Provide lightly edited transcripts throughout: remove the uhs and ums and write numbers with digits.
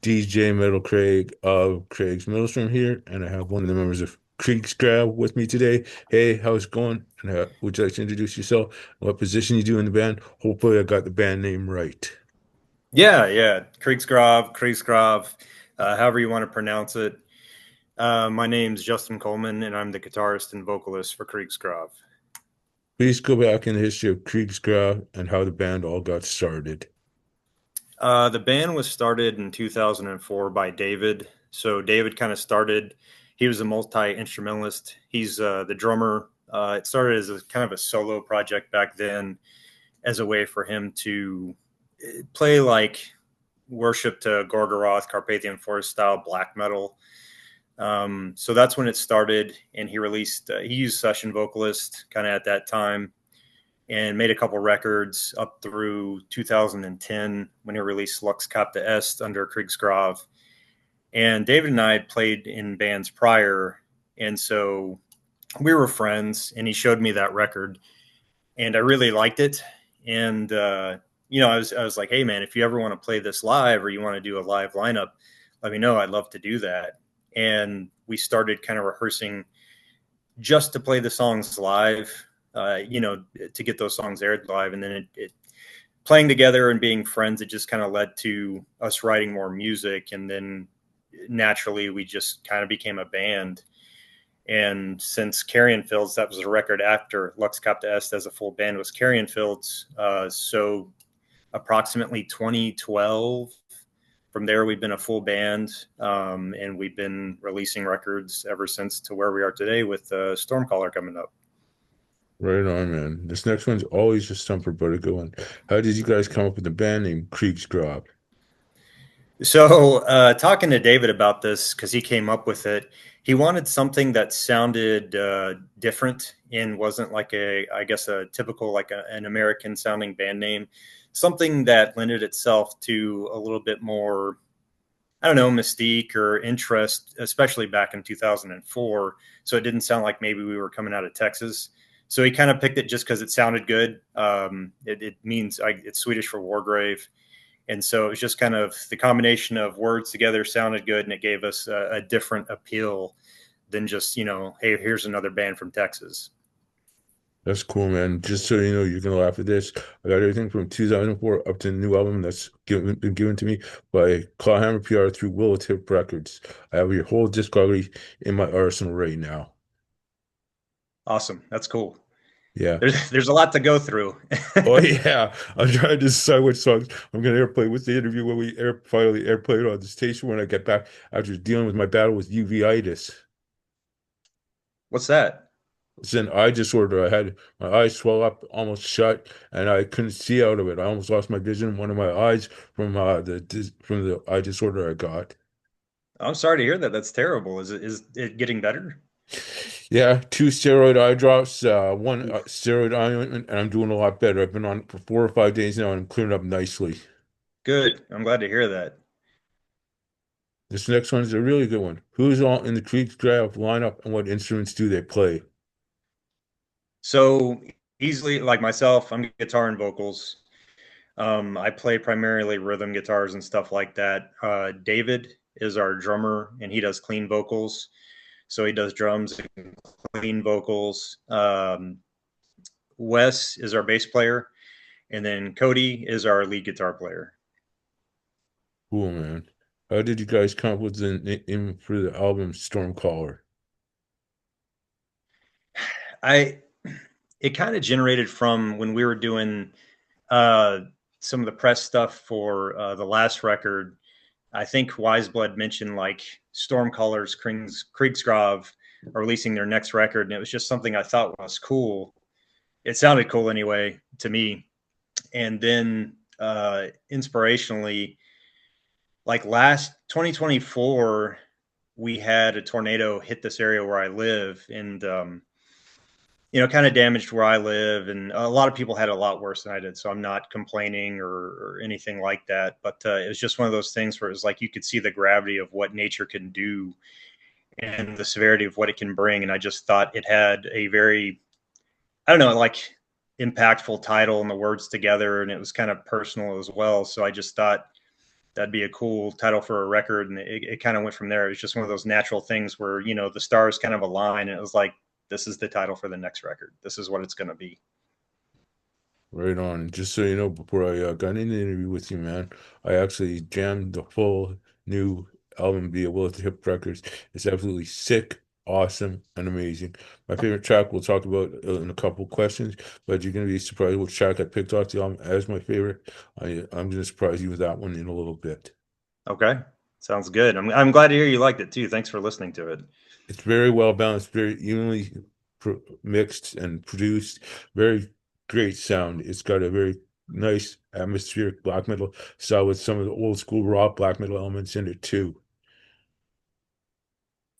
DJ Metal Craig of Craig's Middlestrom here, and I have one of the members of Krigsgrav with me today. Hey, how's it going? And would you like to introduce yourself? What position you do in the band? Hopefully, I got the band name right. Yeah. Krigsgrav, however you want to pronounce it. My name's Justin Coleman, and I'm the guitarist and vocalist for Krigsgrav. Please go back in the history of Krigsgrav and how the band all got started. The band was started in 2004 by David. So David kind of started. He was a multi-instrumentalist. He's the drummer. It started as a kind of a solo project back then, as a way for him to play like worship to Gorgoroth, Carpathian Forest style black metal. So that's when it started, and he used session vocalist kind of at that time, and made a couple records up through 2010 when he released Lux Capta Est under Krigsgrav. And David and I had played in bands prior, and so we were friends, and he showed me that record, and I really liked it. And I was like, hey man, if you ever want to play this live or you want to do a live lineup, let me know. I'd love to do that. And we started kind of rehearsing just to play the songs live, to get those songs aired live. And then it playing together and being friends, it just kind of led to us writing more music. And then naturally, we just kind of became a band. And since Carrion Fields, that was a record after Lux Capta Est as a full band was Carrion Fields. So approximately 2012. From there, we've been a full band, and we've been releasing records ever since to where we are today with Stormcaller coming up. Right on, man. This next one's always just something but a good one. How did you guys come up with the band name Krigsgrav? So, talking to David about this, because he came up with it, he wanted something that sounded different and wasn't like I guess, a typical, like an American sounding band name. Something that lended itself to a little bit more, I don't know, mystique or interest, especially back in 2004. So it didn't sound like maybe we were coming out of Texas. So he kind of picked it just because it sounded good. It means it's Swedish for Wargrave. And so it was just kind of the combination of words together sounded good, and it gave us a different appeal than just, hey, here's another band from Texas. That's cool, man. Just so you know, you're gonna laugh at this. I got everything from 2004 up to the new album that's been given to me by Clawhammer PR through Willowtip Records. I have your whole discography in my arsenal right now. Awesome. That's cool. Yeah. There's a lot to go through. Oh yeah. I'm trying to decide which songs I'm gonna airplay with the interview when we finally airplay it on the station when I get back after dealing with my battle with uveitis. What's that? It's an eye disorder. I had my eyes swell up almost shut, and I couldn't see out of it. I almost lost my vision in one of my eyes from the eye disorder I got. I'm sorry to hear that. That's terrible. Is it getting better? Yeah, two steroid eye drops, one Oof. steroid eye ointment, and I'm doing a lot better. I've been on it for 4 or 5 days now, and I'm clearing up nicely. Good. I'm glad to hear that. This next one is a really good one. Who's all in the Creek Drive lineup, and what instruments do they play? So easily, like myself, I'm guitar and vocals. I play primarily rhythm guitars and stuff like that. David is our drummer, and he does clean vocals. So he does drums and clean vocals. Wes is our bass player, and then Cody is our lead guitar player. Cool, man. How did you guys come up with the name for the album Stormcaller? I It kind of generated from when we were doing uh, some of the press stuff for the last record. I think Wiseblood mentioned like Stormcallers, Kriegsgrav are releasing their next record, and it was just something I thought was cool. It sounded cool anyway to me. And then inspirationally, like last 2024, we had a tornado hit this area where I live, and kind of damaged where I live, and a lot of people had it a lot worse than I did. So I'm not complaining or anything like that. But it was just one of those things where it was like you could see the gravity of what nature can do and the severity of what it can bring. And I just thought it had a very, I don't know, like impactful title and the words together, and it was kind of personal as well. So I just thought that'd be a cool title for a record. And it kind of went from there. It was just one of those natural things where, you know, the stars kind of align, and it was like, this is the title for the next record. This is what it's going to be. Right on. Just so you know, before I got in the interview with you, man, I actually jammed the full new album via Will to Hip Records. It's absolutely sick, awesome, and amazing. My favorite track we'll talk about in a couple questions, but you're gonna be surprised which track I picked off the album as my favorite. I'm gonna surprise you with that one in a little bit. Okay. Sounds good. I'm glad to hear you liked it too. Thanks for listening to it. It's very well balanced, very evenly mixed and produced. Very great sound. It's got a very nice atmospheric black metal style with some of the old school rock black metal elements in it too.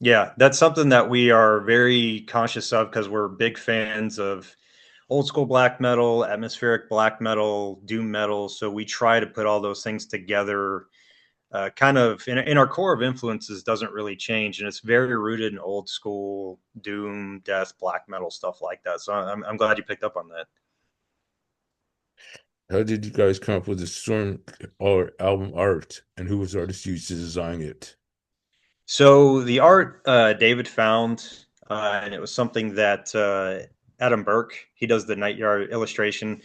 Yeah, that's something that we are very conscious of because we're big fans of old school black metal, atmospheric black metal, doom metal. So we try to put all those things together. Kind of in our core of influences doesn't really change, and it's very rooted in old school doom, death, black metal stuff like that. So I'm glad you picked up on that. How did you guys come up with the Storm or album art, and who was the artist used to design it? So the art David found, and it was something that Adam Burke, he does the Night Yard illustration.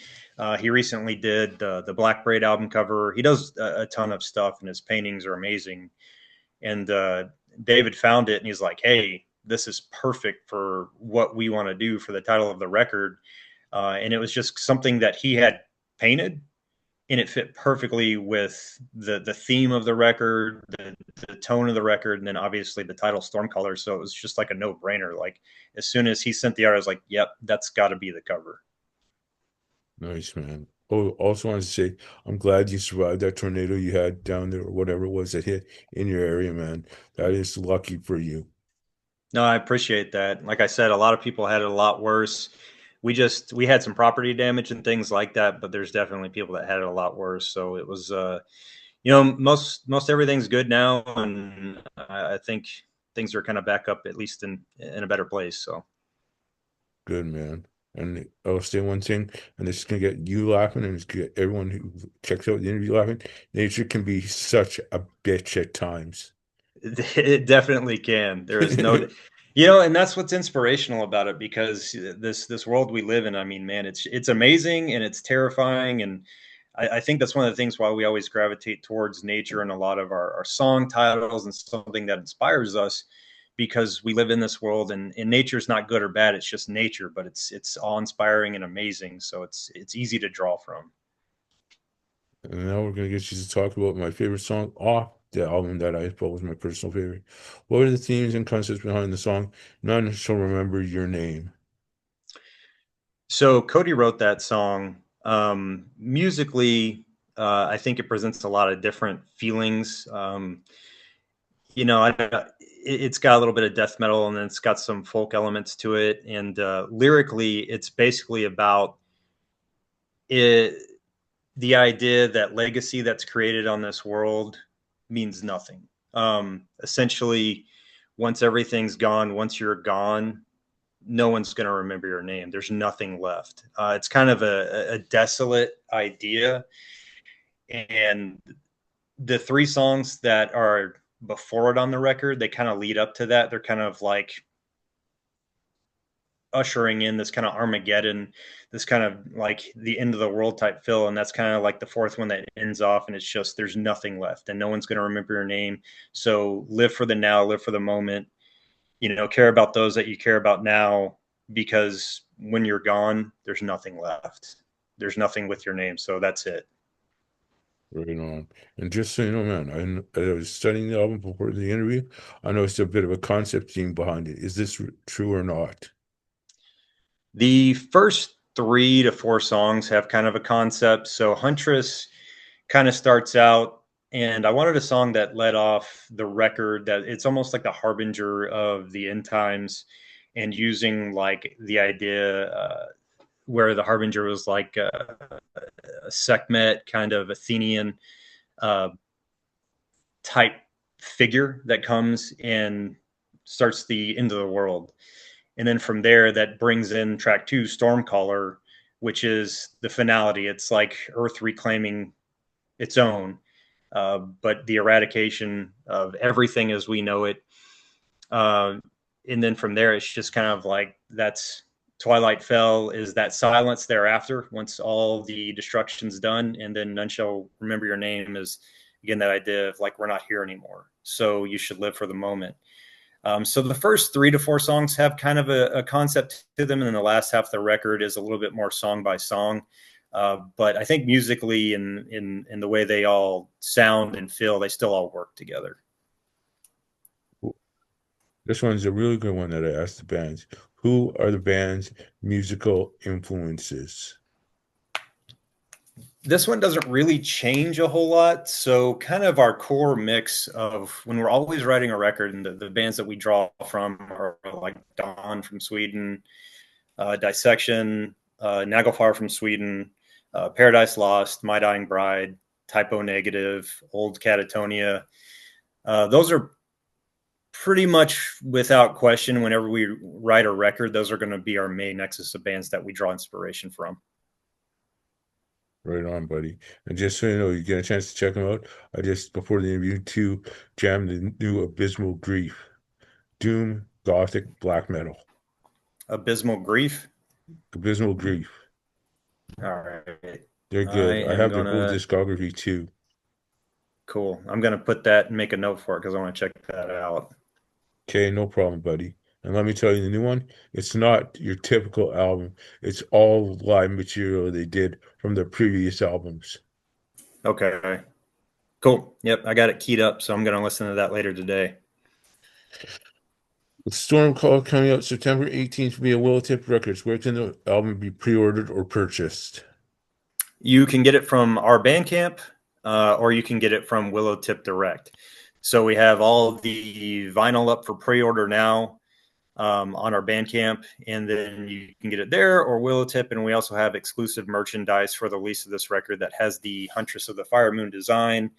He recently did the Black Braid album cover. He does a ton of stuff, and his paintings are amazing. And David found it, and he's like, "Hey, this is perfect for what we want to do for the title of the record." And it was just something that he had painted, and it fit perfectly with the theme of the record, the tone of the record, and then obviously the title Stormcaller. So it was just like a no brainer. Like as soon as he sent the art, I was like, "Yep, that's got to be the cover." Nice, man. Oh, also wanted to say, I'm glad you survived that tornado you had down there, or whatever it was that hit in your area, man. That is lucky for you. No, I appreciate that. Like I said, a lot of people had it a lot worse. We had some property damage and things like that, but there's definitely people that had it a lot worse. So it was you know, most everything's good now, and I think things are kind of back up at least in a better place. So Good, man. And I'll say one thing, and this is gonna get you laughing, and it's gonna get everyone who checks out the interview laughing. Nature can be such a bitch at times. it definitely can. There is no, you know, and that's what's inspirational about it because this world we live in. I mean, man, it's amazing and it's terrifying, and I think that's one of the things why we always gravitate towards nature in a lot of our song titles and something that inspires us because we live in this world and nature is not good or bad. It's just nature, but it's awe inspiring and amazing. So it's easy to draw from. And now we're gonna get you to talk about my favorite song off the album that I felt was my personal favorite. What are the themes and concepts behind the song? None shall remember your name. So Cody wrote that song. Musically, I think it presents a lot of different feelings. You know, it's got a little bit of death metal, and then it's got some folk elements to it. And lyrically, it's basically about it, the idea that legacy that's created on this world means nothing. Essentially, once everything's gone, once you're gone, no one's going to remember your name. There's nothing left. It's kind of a desolate idea. And the three songs that are before it on the record, they kind of lead up to that. They're kind of like ushering in this kind of Armageddon, this kind of like the end of the world type feel. And that's kind of like the fourth one that ends off. And it's just, there's nothing left and no one's going to remember your name. So live for the now, live for the moment, you know, care about those that you care about now, because when you're gone, there's nothing left. There's nothing with your name. So that's it. Right on. And just so you know, man, I was studying the album before the interview. I noticed a bit of a concept theme behind it. Is this true or not? The first 3 to 4 songs have kind of a concept. So Huntress kind of starts out, and I wanted a song that led off the record that it's almost like the harbinger of the end times, and using like the idea where the harbinger was like a Sekhmet kind of Athenian uh, type figure that comes and starts the end of the world. And then from there, that brings in track 2, Stormcaller, which is the finality. It's like Earth reclaiming its own. but the eradication of everything as we know it. Uh, and then from there, it's just kind of like that's Twilight fell is that silence thereafter once all the destruction's done, and then none shall remember your name is again that idea of like we're not here anymore, so you should live for the moment. So the first 3 to 4 songs have kind of a concept to them, and then the last half of the record is a little bit more song by song. But I think musically and in the way they all sound and feel, they still all work together. This one's a really good one that I asked the bands. Who are the band's musical influences? This one doesn't really change a whole lot. So, kind of our core mix of when we're always writing a record, and the bands that we draw from are like Dawn from Sweden, Dissection, Nagelfar from Sweden, Paradise Lost, My Dying Bride, Typo Negative, Old Catatonia. Those are pretty much without question. Whenever we write a record, those are going to be our main nexus of bands that we draw inspiration from. Right on, buddy. And just so you know, you get a chance to check them out. I just, before the interview, too, jammed the new Abysmal Grief. Doom, Gothic, Black Metal. Abysmal Grief. Abysmal Grief. All right. They're I good. I am have their whole gonna discography, too. cool. I'm gonna put that and make a note for it because I want to check that out. Okay, no problem, buddy. And let me tell you, the new one, it's not your typical album. It's all live material they did from their previous albums. Okay. Cool. Yep, I got it keyed up, so I'm gonna listen to that later today. With Storm Call coming out September 18th via Willowtip Records, where can the album be pre-ordered or purchased? You can get it from our Bandcamp, or you can get it from Willowtip Direct. So we have all the vinyl up for pre-order now on our Bandcamp, and then you can get it there or Willowtip. And we also have exclusive merchandise for the release of this record that has the Huntress of the Fire Moon design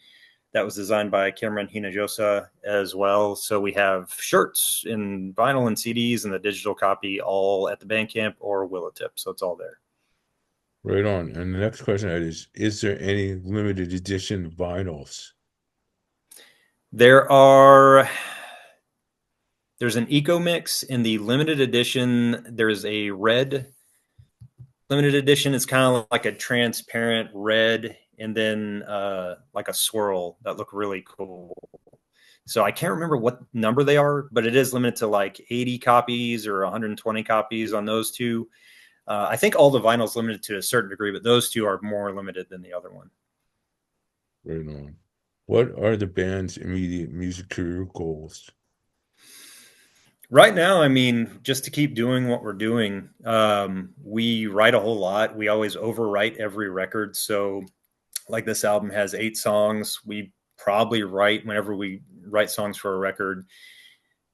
that was designed by Cameron Hinajosa as well. So we have shirts and vinyl and CDs and the digital copy all at the Bandcamp or Willowtip. So it's all there. Right on. And the next question is there any limited edition vinyls? There are there's an eco mix in the limited edition. There's a red limited edition. It's kind of like a transparent red and then like a swirl that look really cool. So I can't remember what number they are, but it is limited to like 80 copies or 120 copies on those two. I think all the vinyl's limited to a certain degree, but those two are more limited than the other one. Right on. What are the band's immediate music career goals? Right now, I mean, just to keep doing what we're doing, we write a whole lot. We always overwrite every record. So, like this album has 8 songs. We probably write, whenever we write songs for a record,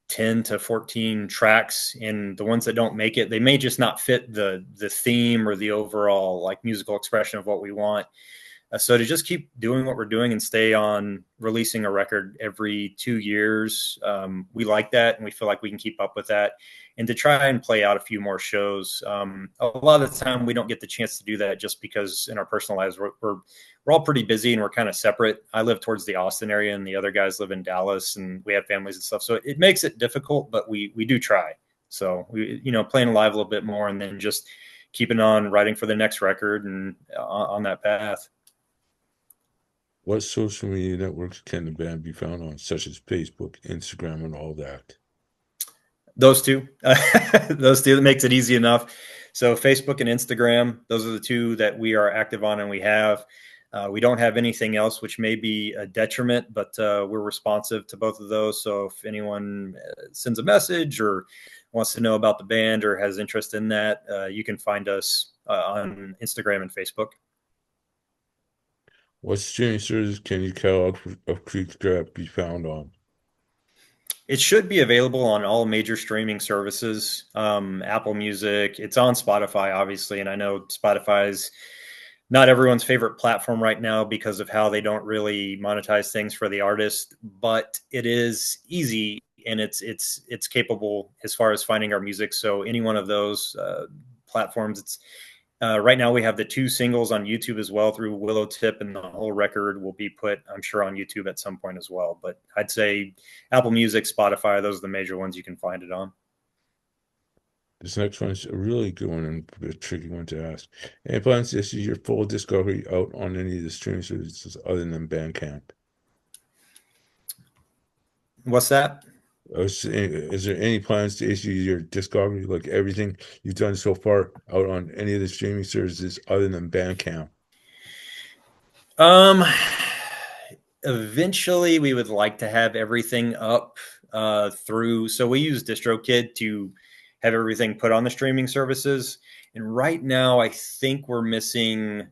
10 to 14 tracks. And the ones that don't make it, they may just not fit the theme or the overall like musical expression of what we want. So to just keep doing what we're doing and stay on releasing a record every 2 years, we like that and we feel like we can keep up with that. And to try and play out a few more shows. A lot of the time we don't get the chance to do that just because in our personal lives we're all pretty busy and we're kind of separate. I live towards the Austin area and the other guys live in Dallas and we have families and stuff. So it makes it difficult, but we do try. So we playing live a little bit more and then just keeping on writing for the next record and on that path. What social media networks can the band be found on, such as Facebook, Instagram, and all that? Those two, those two, that makes it easy enough. So Facebook and Instagram, those are the two that we are active on and we have. We don't have anything else, which may be a detriment, but we're responsive to both of those. So if anyone sends a message or wants to know about the band or has interest in that, you can find us on Instagram and Facebook. What streaming services can your catalog of Krigsgrav be found on? It should be available on all major streaming services. Apple Music, it's on Spotify, obviously, and I know Spotify's not everyone's favorite platform right now because of how they don't really monetize things for the artist, but it is easy and it's capable as far as finding our music. So any one of those platforms, Right now, we have the two singles on YouTube as well through Willow Tip, and the whole record will be put, I'm sure, on YouTube at some point as well. But I'd say Apple Music, Spotify, those are the major ones you can find it on. This next one is a really good one and a tricky one to ask. Any plans to issue your full discovery out on any of the streaming services other than Bandcamp? What's that? Is there any plans to issue your discography, like everything you've done so far, out on any of the streaming services other than Bandcamp? Um, Eventually, we would like to have everything up through. So we use DistroKid to have everything put on the streaming services. And right now, I think we're missing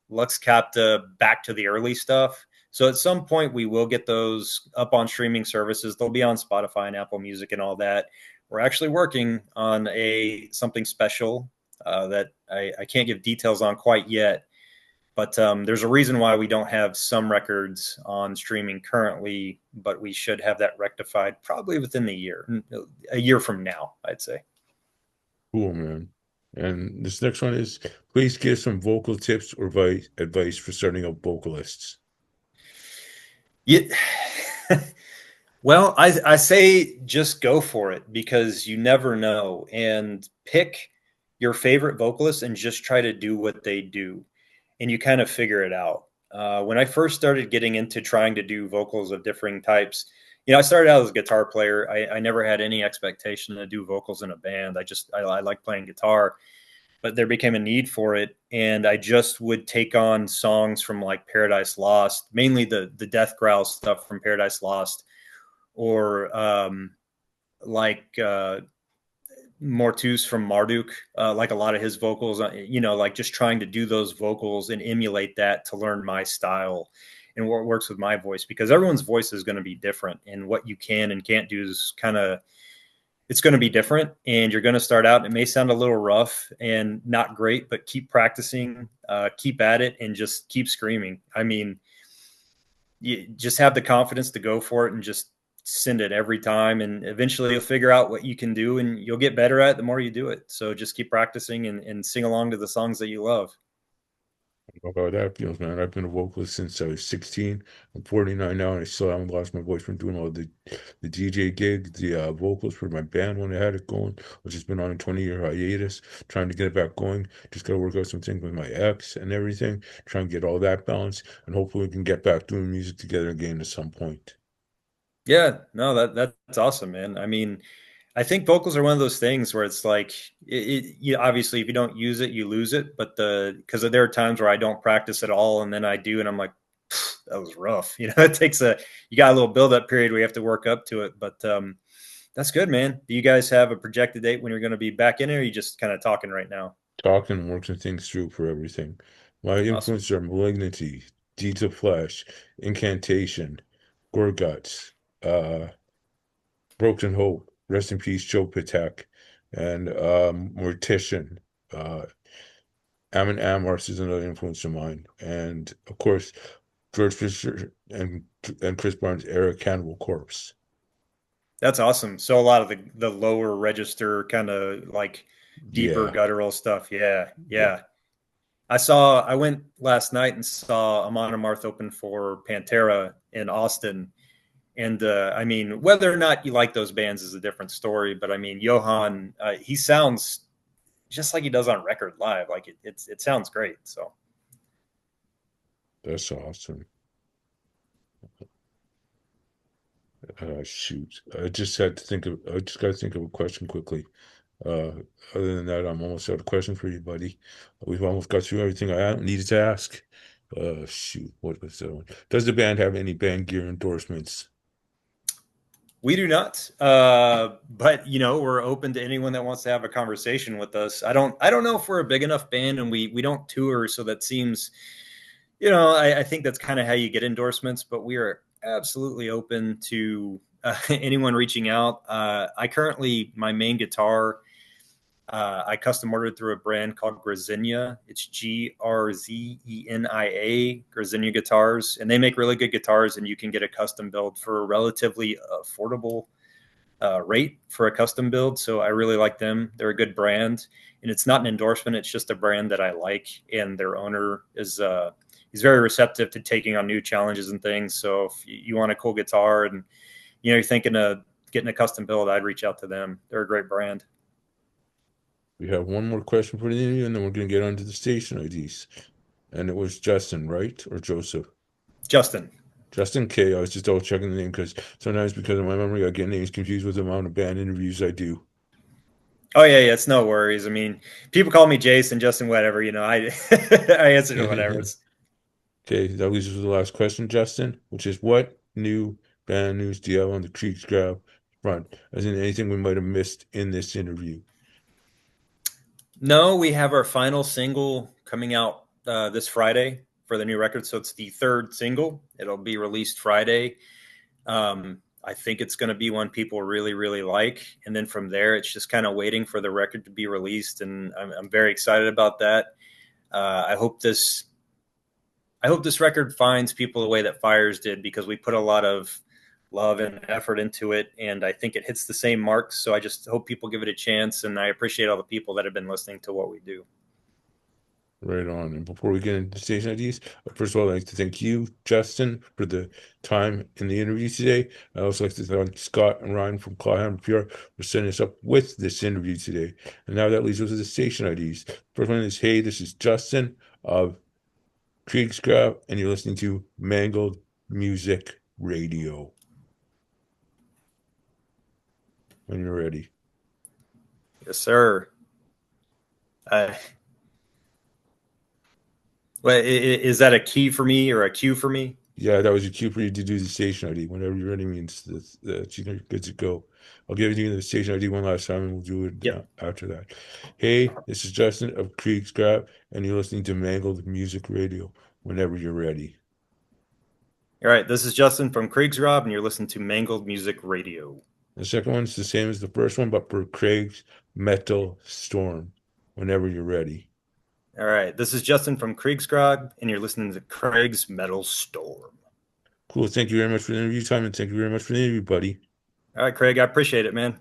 Lux Capta back to the early stuff. So at some point, we will get those up on streaming services. They'll be on Spotify and Apple Music and all that. We're actually working on a something special that I can't give details on quite yet. But there's a reason why we don't have some records on streaming currently, but we should have that rectified probably within the year, a year from now, I'd say. Cool, man. And this next one is please give some vocal tips or advice for starting out vocalists. Yeah. Well, I say just go for it because you never know, and pick your favorite vocalist and just try to do what they do, and you kind of figure it out. When I first started getting into trying to do vocals of differing types, I started out as a guitar player. I never had any expectation to do vocals in a band. I like playing guitar, but there became a need for it, and I just would take on songs from like Paradise Lost, mainly the death growl stuff from Paradise Lost, or like Mortus from Marduk, like a lot of his vocals, like just trying to do those vocals and emulate that to learn my style and what works with my voice, because everyone's voice is going to be different, and what you can and can't do is kind of, it's going to be different, and you're going to start out, and it may sound a little rough and not great, but keep practicing, keep at it, and just keep screaming. I mean, you just have the confidence to go for it and just send it every time, and eventually you'll figure out what you can do, and you'll get better at it the more you do it. So just keep practicing and sing along to the songs that you love. How about that feels, man? I've been a vocalist since I was 16. I'm 49 now, and I still haven't lost my voice from doing all the DJ gigs, the vocals for my band when I had it going, which has been on a 20-year hiatus, trying to get it back going. Just got to work out some things with my ex and everything, trying to get all that balanced, and hopefully we can get back doing music together again at some point. Yeah, no, that's awesome, man. I mean, I think vocals are one of those things where it's like, you obviously if you don't use it, you lose it. But because there are times where I don't practice at all, and then I do, and I'm like, that was rough. It takes you got a little build up period where you have to work up to it. But that's good, man. Do you guys have a projected date when you're going to be back in it, or are you just kind of talking right now? Talking and working things through for everything. My Awesome. influences are Malignity, Deeds of Flesh, Incantation, Gorguts, Broken Hope, Rest in Peace, Joe Patek, and Mortician. Ammon Amars is another influence of mine. And of course, George Fisher and Chris Barnes' era Cannibal Corpse. That's awesome. So a lot of the lower register kind of like deeper Yeah, guttural stuff. Yeah, yeah. yeah. I went last night and saw Amon Amarth open for Pantera in Austin. And I mean, whether or not you like those bands is a different story. But I mean, Johan, he sounds just like he does on record live. Like it sounds great. So That's awesome. Shoot. I just got to think of a question quickly. Uh, Other than that, I'm almost out of questions for you, buddy. We've almost got through everything I needed to ask. Shoot, what was that one? Does the band have any band gear endorsements? we do not. But we're open to anyone that wants to have a conversation with us. I don't know if we're a big enough band, and we don't tour, so that seems, I think that's kind of how you get endorsements. But we are absolutely open to anyone reaching out. I currently, my main guitar, I custom ordered through a brand called Grazenia. It's Grzenia, Grazenia Guitars, and they make really good guitars. And you can get a custom build for relatively affordable rate for a custom build. So I really like them. They're a good brand, and it's not an endorsement. It's just a brand that I like, and their owner is he's very receptive to taking on new challenges and things. So if you want a cool guitar and you're thinking of getting a custom build, I'd reach out to them. They're a great brand. We have one more question for the interview, and then we're going to get on to the station IDs. And it was Justin, right? Or Joseph? Justin. Justin K. I was just double checking the name because sometimes because of my memory, I get names confused with the amount of band interviews I do. Oh yeah, it's no worries. I mean, people call me Jason, Justin, whatever. I I answer to whatever. Okay, that leaves us with the last question, Justin, which is what new band news do you have on the Krigsgrav front? As in anything we might have missed in this interview. No, we have our final single coming out this Friday for the new record. So it's the third single. It'll be released Friday. I think it's going to be one people really, really like. And then from there, it's just kind of waiting for the record to be released. And I'm very excited about that. I hope this record finds people the way that Fires did, because we put a lot of love and effort into it, and I think it hits the same marks. So I just hope people give it a chance, and I appreciate all the people that have been listening to what we do. Right on. And before we get into station IDs, first of all, I'd like to thank you, Justin, for the time in the interview today. I'd also like to thank Scott and Ryan from Clawhammer PR for setting us up with this interview today. And now that leads us to the station IDs. First one is, hey, this is Justin of Krigsgrav, and you're listening to Mangled Music Radio. When you're ready. Yes, sir. Uh, is that a key for me or a cue for me? Yeah, that was your cue for you to do the station ID. Whenever you're ready means that you're good to go. I'll give you the station ID one last time and we'll do it Yep. after that. Hey, this is Justin of Krigsgrav, and you're listening to Mangled Music Radio whenever you're ready. All right. This is Justin from Krigsgrav, and you're listening to Mangled Music Radio. The second one's the same as the first one, but for Craig's Metal Storm whenever you're ready. All right. This is Justin from Krigsgrav, and you're listening to Craig's Metal Storm. Cool. Thank you very much for the interview time, and thank you very much for the interview, buddy. All right, Craig. I appreciate it, man.